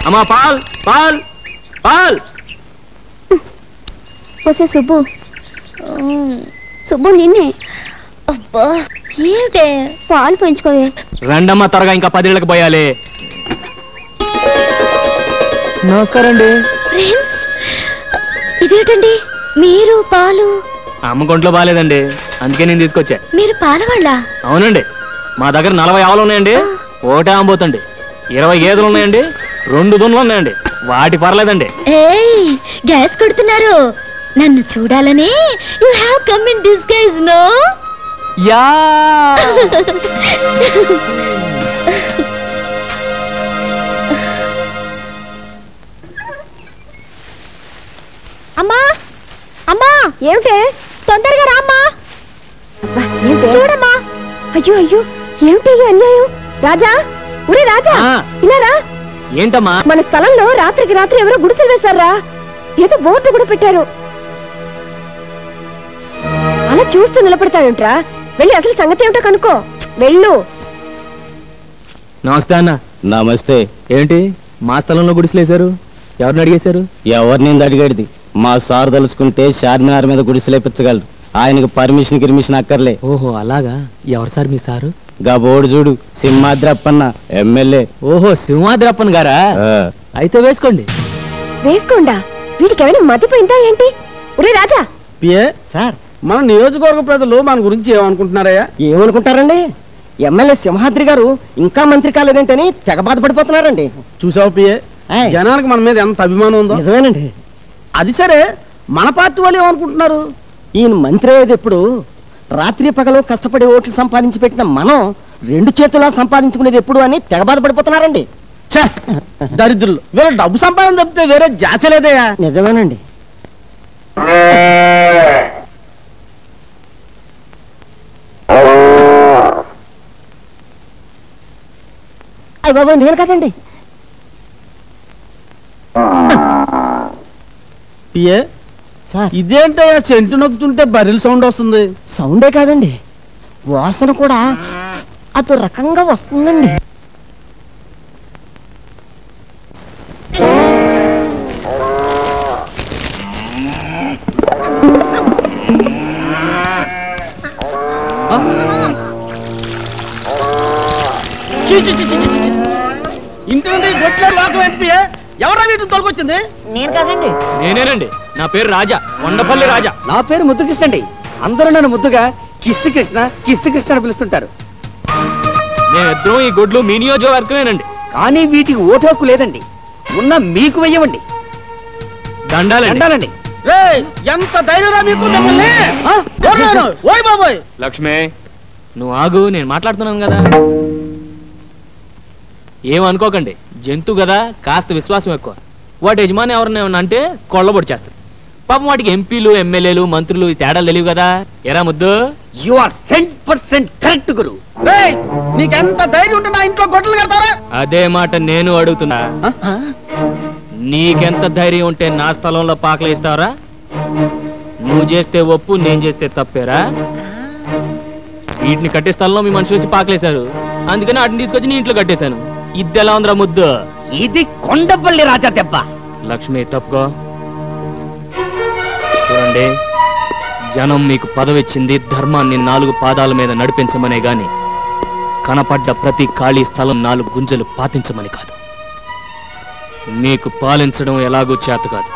అమ్మా Paul Paul Paul. వస్తే సుబ్బు, సుబ్బు నిన్నే. అబ్బా ఏంటే పాలు పెంచుకోవే. రండమ్మా త్వరగా, ఇంకా 10 ఏళ్ళకి పోయాలి. నమస్కారం అండి. ఫ్రెండ్స్, ఇదేంటండి మీరు పాలు? అమ్మ కొంట్లో బాగాలేదండి, అందుకే నేను తీసుకొచ్చా. మీరు పాలవాళ్ళ? అవునండి, మా దగ్గర 40 ఆవులు ఉన్నాయండి, ఒకటే అమ్మబోతండి. 20 గేదెలు ఉన్నాయండి, 2 దున్నులు ఉన్నాయండి, వాటి పర్లేదండి. ఏయ్, గ్యాస్ కొడుతున్నారు. నన్ను చూడాలనే you have come in disguise no? Yeah. అమ్మా అమ్మా, ఏమిటే? తొందరగా రామ్మా. చూడమ్మా. అయ్యో అయ్యో, ఏమిటి అన్యాయం? రాజా, ఒరే రాజా, ఇలా రా. ఏంటమ్మా? మన స్థలంలో రాత్రికి రాత్రి ఎవరో గుడిసెలు వేశారా? ఏదో బోర్డు కూడా పెట్టారు. అలా చూస్తూ నిలబడతావేంట్రా? వెళ్ళి అసలు సంగతి ఏమిటో కనుక్కో. వెళ్ళు. నమస్తే అన్న. నమస్తే. ఏంటి మా స్థలంలో గుడిసెలేశారు? ఎవరిని అడిగేశారు? ఎవరిని అడిగేది? మా సార్ తలుచుకుంటే చార్మినార్ మీద గుడిసెలేపించగలరు. ఆయనకు పర్మిషన్ గిర్మిషన్ అక్కర్లే. ఓహో అలాగా. ఎవరు సార్ మీ సారు? గా బోర్డు చూడు, సింహాద్రప్పన్న ఎమ్మెల్యే. ఓహో, సింహాద్రప్పన్ గారా? అయితే వేసుకోండి. వేసుకోండా? వీటికి ఏమైనా మతిపోయిందా ఏంటి? ఒరే రాజా. పిఏ సార్, మన నియోజకవర్గ ప్రజలు మన గురించి ఏమనుకుంటున్నారయ్యా? ఏమనుకుంటారండి? ఎమ్మెల్యే సింహాద్రి గారు ఇంకా మంత్రి కాలేదేంటని తెగ బాధపడిపోతున్నారండి. చూసావు పిఏ, జనానికి మన మీద ఎంత అభిమానం ఉందో. నిజమేనండి. అది సరే, మన పార్టీ వాళ్ళు ఏమనుకుంటున్నారు? ఈయన మంత్రి అయ్యేది ఎప్పుడు? రాత్రి పగలు కష్టపడి ఓట్లు సంపాదించి పెట్టిన మనం 2 చేతులా సంపాదించుకునేది ఎప్పుడు అని తెగ బాధపడిపోతున్నారండి. దరిద్రులు, వీళ్ళ డబ్బు సంపాదన తప్పితే వేరే జాచలేదయ్యా. నిజమేనండి. అయ్య బాబు, నేను కదండి. పిఏ సార్, ఇదేంటయ్యా సెంటు నొక్కుతుంటే బర్రెల సౌండ్ వస్తుంది? సౌండే కాదండి, వాసన కూడా అదో రకంగా వస్తుందండి. ఇంటి నుండి గొడ్ల లోకం ఎంపీఏ, ఎవరా వీటిని తొలగొచ్చింది? నేను కాదండి. నేనేనండి. నా పేరు రాజా, కొండపల్లి రాజా. నా పేరు ముద్దుకృష్ణ అండి. అందరూ నన్ను ముద్దుగా కిస్సు కృష్ణ అని పిలుస్తుంటారు. మేమిద్దరం ఈ గొడ్లు మీ నియోజకవర్గమేనండి. కానీ వీటికి ఓటు హక్కు లేదండి. ఉన్న మీకు వెయ్యవండి. దండాలండి. ఎంత ధైర్యరా మీకు? ఓయ్ బాబోయ్. లక్ష్మే, నువ్వు ఆగు, నేను మాట్లాడుతున్నాను కదా. ఏమనుకోకండి, జంతు కదా, కాస్త విశ్వాసం ఎక్కువ. వాటి యజమాని ఎవరిని ఏమన్నా అంటే కొళ్ళబొడి చేస్తారు. పాపం వాటికి ఎంపీలు, ఎమ్మెల్యేలు, మంత్రులు ఈ తేడాలు తెలియవు కదా. ఎరా ముద్దు? యు ఆర్ 100% కరెక్ట్ గురు. నీకెంత ధైర్యం ఉంటే నా ఇంట్లో గొడ్డలు కడతారా? అదే మాట నేను అడుగుతున్నా. నీకెంత ధైర్యం ఉంటే నా స్థలంలో పాకలు ఇస్తావరా? నువ్వు చేస్తే ఒప్పు, నేను చేస్తే తప్పేరా? వీటిని కట్టే స్థలంలో మీ మనుషులు వచ్చి పాకలేశారు, అందుకని వాటిని తీసుకొచ్చి నీ ఇంట్లో కట్టేశాను. ఇది ఎలా ఉందిరా ముద్దు? ఇది కొండపల్లి రాజా దెబ్బ. లక్ష్మి తప్పుకో. చూడండి, జనం మీకు పదవిచ్చింది ధర్మాన్ని 4 పాదాల మీద నడిపించమనే గాని కనపడ్డ ప్రతి ఖాళీ స్థలం 4 గుంజలు పాతించమని కాదు. మీకు పాలించడం ఎలాగూ చేత కాదు,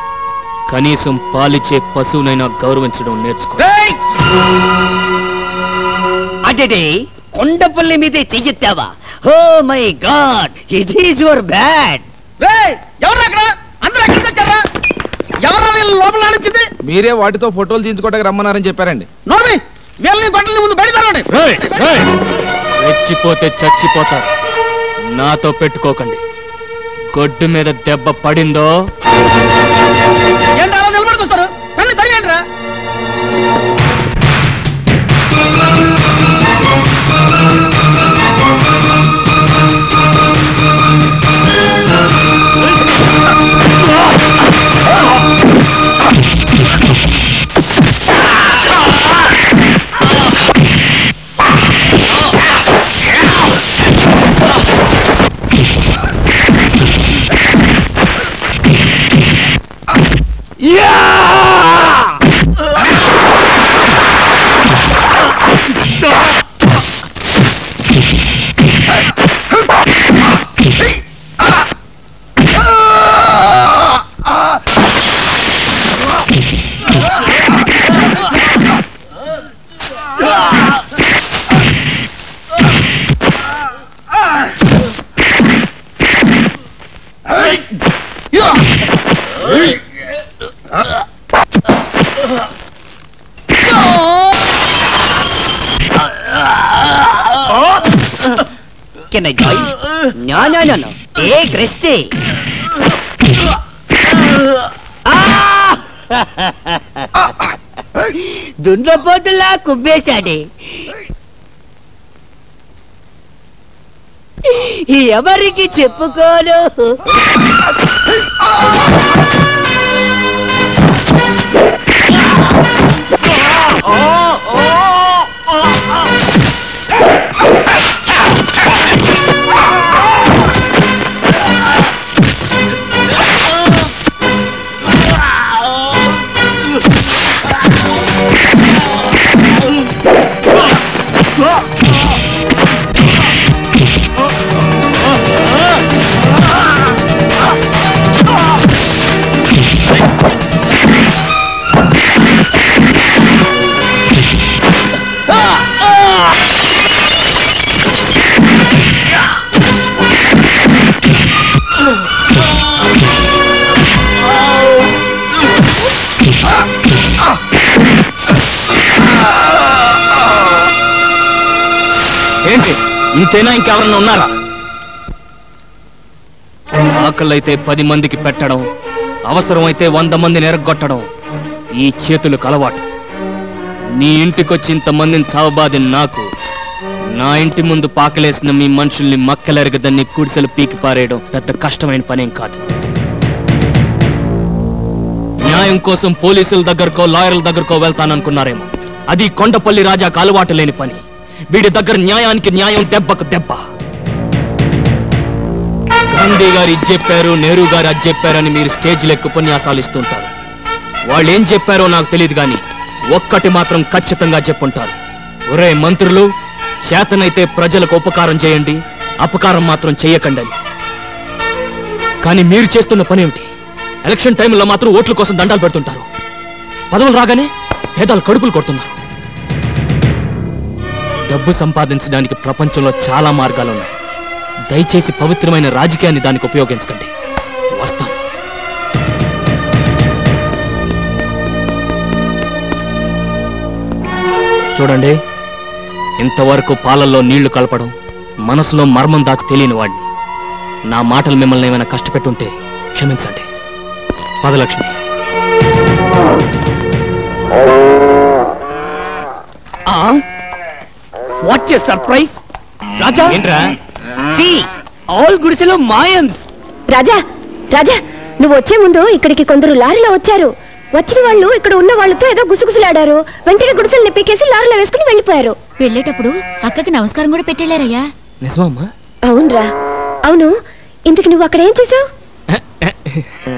కనీసం పాలిచ్చే పశువునైనా గౌరవించడం నేర్చుకో. అదే కొండపల్లి మీదే చెయ్యెత్తావా? Oh my god, it is your bad. ఎవరు అక్కడ? అందరూ ఎక్కడ తెచ్చారా? ఎవరా వీళ్ళు లోపల ఆడించింది? మీరే వాటితో ఫోటోలు తీయించుకోవడానికి రమ్మన్నారని చెప్పారండి. నోమి, వీళ్ళని గొడ్డలి ముందు బయటకు. రెచ్చిపోతే చచ్చిపోతారు, నాతో పెట్టుకోకండి. గొడ్డు మీద దెబ్బ పడిందో ఏంటి అలా నిలబడి చూస్తారు? తల్లి తల్లిరా. can I join? No. Take rest. దున్నపోతులా కుబ్బేశాడే. ఎవరికి చెప్పుకోను. ఏంటి ఇంతేనా? ఇంకెవరన్నా ఉన్నారా? ఆకలైతే 10 మందికి పెట్టడం, అవసరమైతే 100 మందిని ఎరగొట్టడం ఈ చేతులకు అలవాటు. నీ ఇంటికొచ్చి ఇంతమందిని చావబాది నాకు, నా ఇంటి ముందు పాకలేసిన మీ మనుషుల్ని మక్కలెరగదని కుడిసెలు పీకి పారేయడం పెద్ద కష్టమైన పనేం కాదు. న్యాయం కోసం పోలీసుల దగ్గరకో లాయర్ల దగ్గరకో వెళ్తాననుకున్నారేమో. అది కొండపల్లి రాజాకు అలవాటు లేని పని. వీడి దగ్గర న్యాయానికి న్యాయం, దెబ్బకు దెబ్బ. గాంధీ గారు ఇది చెప్పారు, నెహ్రూ గారు అది చెప్పారని మీరు స్టేజ్లో ఉపన్యాసాలు ఇస్తుంటారు. వాళ్ళు ఏం చెప్పారో నాకు తెలియదు కానీ ఒక్కటి మాత్రం ఖచ్చితంగా చెప్పుంటారు. ఒరే మంత్రులు, చేతనైతే ప్రజలకు ఉపకారం చేయండి, అపకారం మాత్రం చెయ్యకండి. కానీ మీరు చేస్తున్న పని ఏమిటి? ఎలక్షన్ టైంలో మాత్రం ఓట్ల కోసం దండాలు పెడుతుంటారు. పదవులు రాగానే పేదలు కడుపులు కొడుతున్నారు. డబ్బు సంపాదించడానికి ప్రపంచంలో చాలా మార్గాలున్నాయి. దయచేసి పవిత్రమైన రాజకీయాన్ని దానికి ఉపయోగించకండి. వస్తాను. చూడండి, ఇంతవరకు పాలల్లో నీళ్లు కలపడం, మనసులో మర్మం దాకా తెలియని వాడిని. నా మాటలు మిమ్మల్ని ఏమైనా కష్టపెట్టుంటే క్షమించండి. Padalakshmi. What a surprise Raja. ఏంట్రా? సి ఆల్ గుడిసెలో మాయమ్స్. రాజా రాజా, నువ్వు వచ్చే ముందు ఇక్కడికి కొందరు లారీలో వచ్చారు. వచ్చిన వాళ్ళు ఇక్కడ ఉన్న వాళ్ళతో ఏదో గుసగుసలాడారు. వెంటనే గుడిసెల్ని పీకేసి లారీలో వేసుకుని వెళ్ళిపోయారు. వెళ్ళేటప్పుడు అక్కకి నమస్కారం కూడా పెట్టేళ్ళారయ్యా. నిజమమ్మా? అవునరా. అవును, ఇంతకు నువ్వు అక్కడ ఏం చేసావు?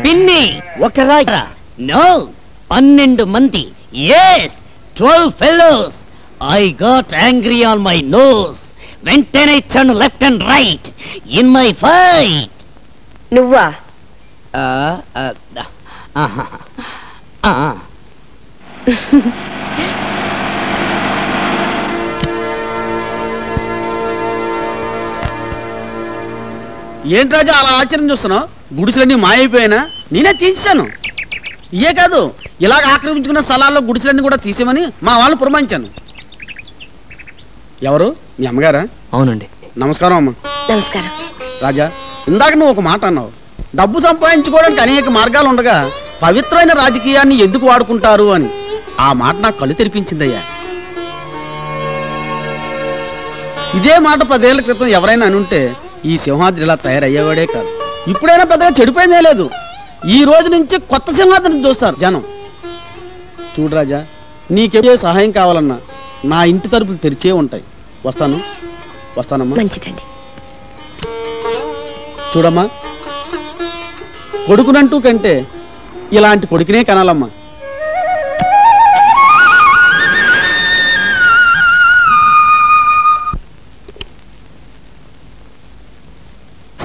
పిన్ని ఒక రాజా. నో, 12 మంది. Yes, 12 fellows. I got angry on my nose. వెంటనే ఇచ్చాను left and right in my fight. నువ్వా? ఏంటి రాజా అలా ఆశ్చర్యం చూస్తున్నావు? గుడిసెలన్నీ మాయైపోయినా నేనే తీసేశాను. ఇయే కాదు, ఇలాగ ఆక్రమించుకున్న స్థలాల్లో గుడిసెలన్నీ కూడా తీసేమని మా వాళ్ళని పురమాయించాను. ఎవరు? మీ అమ్మగారా? అవునండి. నమస్కారం అమ్మ. నమస్కారం. రాజా, ఇందాక నువ్వు ఒక మాట అన్నావు. డబ్బు సంపాదించుకోవడానికి అనేక మార్గాలు ఉండగా పవిత్రమైన రాజకీయాన్ని ఎందుకు వాడుకుంటారు అని. ఆ మాట నాకు కళ్ళు తెరిపించిందయ్యా. ఇదే మాట 10 ఏళ్ల క్రితం ఎవరైనా అనుంటే ఈ సింహాద్రి ఇలా తయారయ్యేవాడే కాదు. ఇప్పుడైనా పెద్దగా చెడిపోయిందే లేదు. ఈ రోజు నుంచి కొత్త సింహాద్రిని చూస్తారు జనం. చూడు రాజా, నీకే సహాయం కావాలన్నా నా ఇంటి తలుపులు తెరిచే ఉంటాయి. వస్తానమ్మా. మంచిదండి. చూడమ్మా, కొడుకునంటూ కంటే ఇలాంటి కొడుకునే కనాలమ్మా.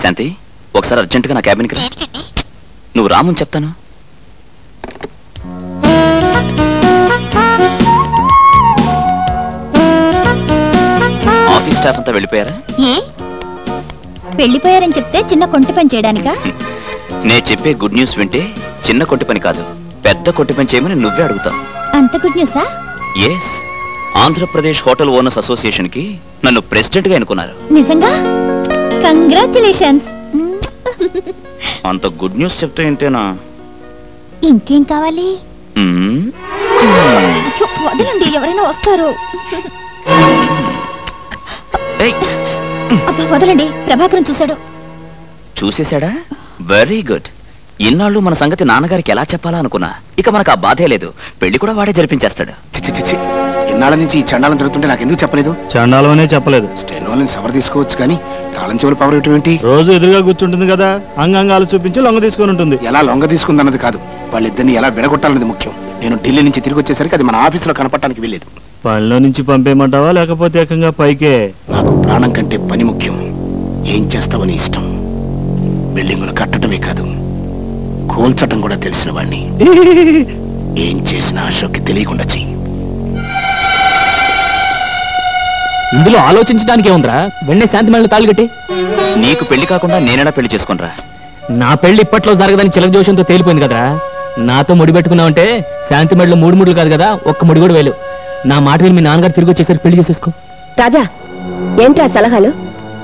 శాంతి, ఒకసారి అర్జెంటుగా నా క్యాబిన్కి రా. నువ్వు రామని చెప్తాను. ఆఫీస్ స్టాఫ్ అంతా వెళ్ళిపోయారా? వెళ్ళిపోయారని చెప్తే చిన్న కొంటి పని చేయడానికా? నేను చెప్పే గుడ్ న్యూస్ వింటే చిన్న కొట్టి పని కాదు, పెద్ద కొట్టి పని చేయమని నువ్వే అడుగుతావు. అంత గుడ్ న్యూసా? Yes, Andhra Pradesh hotel owners association కి నన్ను ప్రెసిడెంట్ గా ఎన్నుకున్నారు. నిజంగా? కంగ్రాచులేషన్స్. అంత గుడ్ న్యూస్ చెప్తే ఏంటేనా? ఇంకేం కావాలి? వదలండి, ఎవరైనా వస్తారు. అబ్బా వదలండి, ప్రభాకరం చూశాడు. చూసేశాడా? Very good. ఇన్నాళ్ళు మన సంగతి నాన్నగారికి ఎలా చెప్పాలా అనుకున్నా. ఇక మనకు ఆ బాధే లేదు. పెళ్లి కూడా వాడే జరిపించేస్తాడు. ఇన్నాళ్ళ నుంచి ఈ చండాలం జరుగుతుంటే నాకు ఎందుకు చెప్పలేదు? చండాలం అనే చెప్పలేదు. స్టెనోలని సవర్ తీసుకోవచ్చు కానీ తాళం చెవులు పవర్ ఇవ్వటం ఏంటి? రోజు ఎదురుగా కూర్చుంటుంది కదా, అంగాంగాలు చూపించి లొంగ తీసుకొని ఉంటుంది. ఎలా లొంగ తీసుకుందన్నది కాదు, వాళ్ళిద్దరిని ఎలా విడగొట్టాలన్నది ముఖ్యం. నేను ఢిల్లీ నుంచి తిరిగి వచ్చేసరికి అది మన ఆఫీసులో కనపడటానికి వెళ్ళలేదు. పనిలో నుంచి పంపేయమంటావా లేకపోతే ఏకంగా పైకే? నాకు ప్రాణం కంటే పని ముఖ్యం. ఏం చేస్తావని ఇష్టం. బిల్డింగులు కట్టడమే కాదు, కూల్చటం కూడా తెలిసిన వాణ్ణి. ఏం చేసినా అశోక్కి తెలియకుండా చెయ్యి. ఇందులో ఆలోచించడానికి ఏముందిరా? వెంటనే శాంతి మేళ తాళి కట్టి. నీకు పెళ్లి కాకుండా నేనేనా పెళ్లి చేసుకునరా? నా పెళ్లి ఇప్పట్లో జరగదని చిలక జోషంతో తేలిపోయింది కదరా. నాతో ముడి పెట్టుకున్నావంటే శాంతి మెడలో 3 ముడులు కాదు కదా, ఒక్క ముడి కూడా వేలు. నా మాట విని మీ నాన్నగారు తిరిగి వచ్చేసరికి పెళ్లి చేసేసుకో. రాజా, ఏంటి ఆ సలహాలు?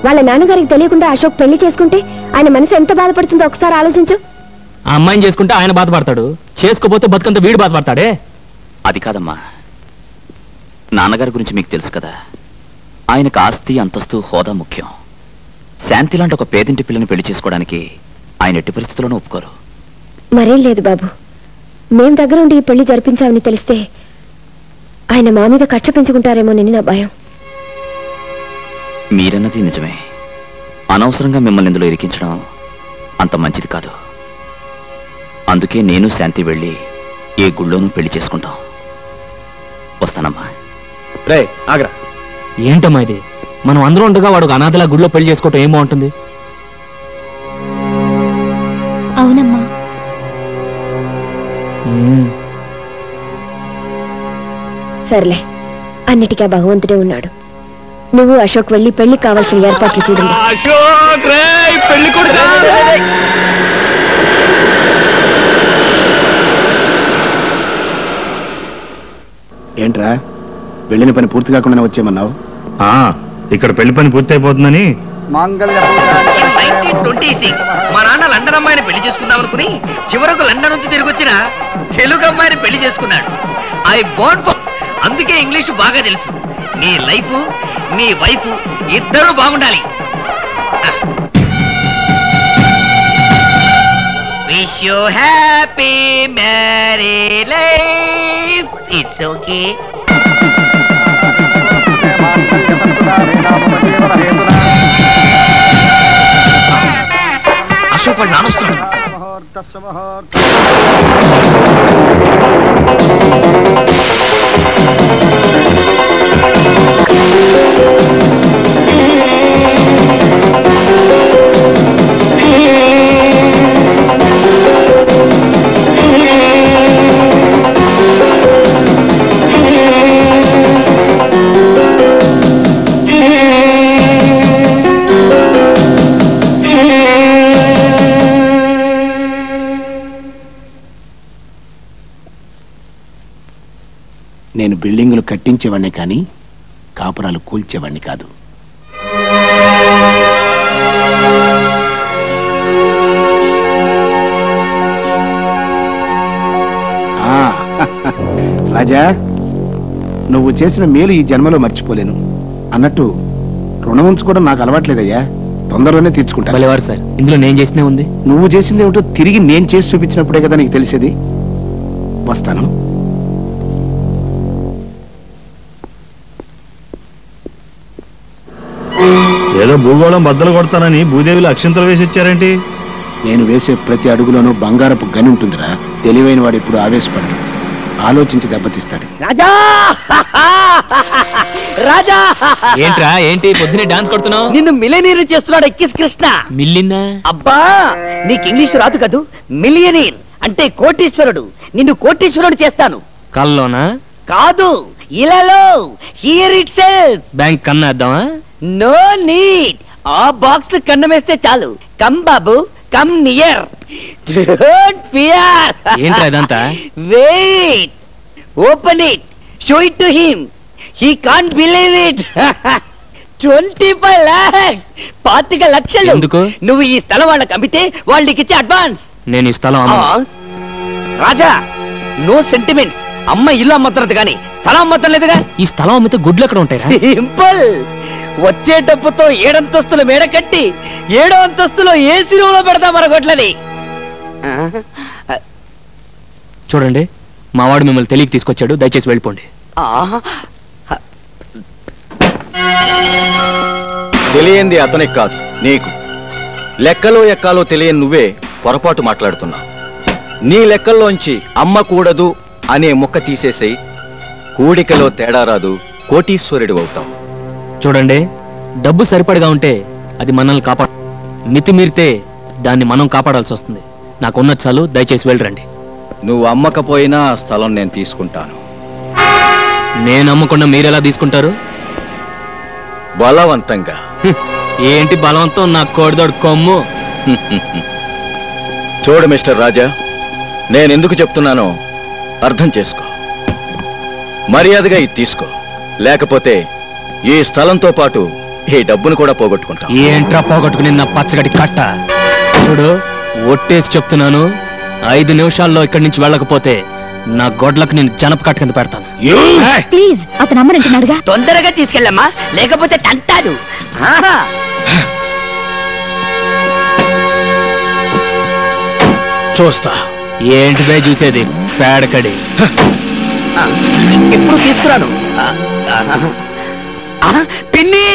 వాళ్ళ నాన్నగారికి తెలియకుండా అశోక్ పెళ్లి చేసుకుంటే ఆయన మనసు ఎంత బాధపడుతుందో ఒకసారి ఆలోచించు. ఆ అమ్మాయిని చేసుకుంటే ఆయన బాధపడతాడు, చేసుకోపోతే బతుకంత వీడు బాధపడతాడే. అది కాదమ్మా, నాన్నగారి గురించి మీకు తెలుసు కదా. ఆయనకు ఆస్తి, అంతస్తు, హోదా ముఖ్యం. శాంతి లాంటి ఒక పేదింటి పిల్లని పెళ్లి చేసుకోవడానికి ఆయన ఎట్టి పరిస్థితుల్లోనూ ఒప్పుకోరు. మరేం లేదు బాబు, మేం దగ్గర ఉండి ఈ పెళ్లి జరిపించామని తెలిస్తే ఆయన మా మీద కక్ష పెంచుకుంటారేమోనని నా భయం. మీరన్నది నిజమే. అనవసరంగా మిమ్మల్ని ఇందులో ఇరికించడం అంత మంచిది కాదు. అందుకే నేను శాంతి వెళ్ళి ఏ గుళ్ళోనూ పెళ్లి చేసుకుంటాం. వస్తానమ్మా. రే ఆగ్రా. ఏంటమ్మా ఇది? మనం అందరూ ఉండగా వాడు అనాథలా గుడిలో పెళ్లి చేసుకోవటం ఏం బాగుంటుంది? అవునమ్మా. సర్లే, అన్నిటికీ భగవంతుడే ఉన్నాడు. నువ్వు అశోక్ వెళ్ళి పెళ్లి కావాల్సిన ఏర్పాట్లు చూడండి. ఏంట్రా, వెళ్ళిన పని పూర్తి కాకుండా వచ్చేయమన్నావు? ఇక్కడ పెళ్లి పని పూర్తి అయిపోతుందని. 1926 మా నాన్న లండన్ అమ్మాయిని పెళ్లి చేసుకుందాం అనుకుని చివరకు లండన్ నుంచి తిరిగి వచ్చిన తెలుగు అమ్మాయిని పెళ్లి చేసుకున్నాడు. ఐ బోర్న్ ఫర్, అందుకే ఇంగ్లీష్ బాగా తెలుసు. నీ లైఫ్, నీ వైఫ్ ఇద్దరూ బాగుండాలి. Wish you happy married life. It's okay. Ashok వాళ్ళు నానొస్తున్నాడు. నేను బిల్డింగులు కట్టించేవాడిని కానీ కాపురాలు కూల్చేవాడిని కాదు. రాజా, నువ్వు చేసిన మేలు ఈ జన్మలో మర్చిపోలేను. అన్నట్టు రుణం ఉంచుకోవడం నాకు అలవాట్లేదయ్యా, తొందరలోనే తీర్చుకుంటా. భలేవారు సార్, ఇందులో నేను చేసినే ఉంది. నువ్వు చేసింది ఏమిటో తిరిగి నేను చేసి చూపించినప్పుడే కదా నీకు తెలిసేది. వస్తాను. ఏదో భూగోళం బద్దలు కొడతానని భూదేవిలో అక్షంతలు వేసి వచ్చారేంటి? నేను వేసే ప్రతి అడుగులోనూ బంగారపు గని ఉంటుందిరా. తెలివైన వాడు ఇప్పుడు ఆవేశపడ్డాడు, ఆలోచించి దెబ్బతీస్తాడు. రాజా రాజా, ఏంట్రా, ఏంటి పొద్దునే డాన్స్ కొడుతున్నావు? నిన్ను మిలియనీర్ చేస్తున్నాడు ఎక్కిస్ కృష్ణ. మిల్లిన్నా? అబ్బా, నీకు ఇంగ్లీష్ రాదు కదూ. మిలియనీర్ అంటే కోటీశ్వరుడు. నిన్ను కోటీశ్వరుడు చేస్తాను. కల్లోనా? కాదు, ఇలాలో. Here itself. బ్యాంక్ కన్నా వేద్దామా? No need. ఆ బాక్స్ కన్నమేస్తే చాలు. కమ్ బాబు, కమ్ నియర్. Don't fear. ఏంట్రా ఇదంతా? Wait, open it, show it to him. He can't believe it. 25 lakhs 25 లక్షలు. ఎందుకు? నువ్వు ఈ స్థలం వాళ్ళకి అమ్మితే వాళ్ళకి ఇచ్చే అడ్వాన్స్. నేను ఈ స్థలం అమ్మను. రాజా, నో సెంటిమెంట్స్. అమ్మ ఇల్లు అమ్మతున్నది కానీ స్థలం అమ్మతలేదుగా. ఈ స్థలం అమ్మితే గుడ్లు ఎక్కడ ఉంటాయి? సింపుల్. వచ్చే డబ్బుతో 7 అంతస్తులు మేడ కట్టి 7వ అంతస్తులో ఏసీ రూమ్ లో పెడతా మన గొడ్లని. చూడండి, మా వాడు మిమ్మల్ని తెలియక తీసుకొచ్చాడు, దయచేసి వెళ్ళిపోండి. తెలియంది అతనికి కాదు, నీకు. లెక్కలో ఎక్కాలో తెలియని నువ్వే పొరపాటు మాట్లాడుతున్నావు. నీ లెక్కల్లోంచి అమ్మకూడదు అనే ముక్క తీసేసేయి, కూడికలో తేడా రాదు, కోటీశ్వరుడు అవుతావు. చూడండి, డబ్బు సరిపడగా ఉంటే అది మనల్ని కాపాడు, మితిమీరితే దాన్ని మనం కాపాడాల్సి వస్తుంది. నాకున్న చాలు, దయచేసి వెళ్ళరండి. నువ్వు అమ్మకపోయినా ఆ స్థలం నేను తీసుకుంటాను. నేను అమ్మకుండా మీరెలా తీసుకుంటారు? బలవంతంగా. ఏంటి బలవంతం? నా కోడిదోడు కొమ్ము. చూడు మిస్టర్ రాజా, నేనెందుకు చెప్తున్నానో అర్థం చేసుకో. మర్యాదగా ఇది తీసుకో, లేకపోతే ఈ స్థలంతో పాటు ఈ డబ్బును కూడా పోగొట్టుకుంటా. ఏంట్రా పోగొట్టుకుని నా పచ్చగడి కట్ట? చూడు, ఒట్టేసి చెప్తున్నాను, 5 నిమిషాల్లో ఇక్కడి నుంచి వెళ్ళకపోతే నా గొడ్లకు నేను జనప కట్ట కింద పెడతాను. ప్లీజ్, అతను అమ్మనంటున్నాడుగా. తొందరగా తీసుకెళ్ళమ్మా, లేకపోతే తంటాడు. చూస్తా. ఏంటిదే చూసేది, పేడకడి. ఎప్పుడు తీసుకురాను. పిన్ని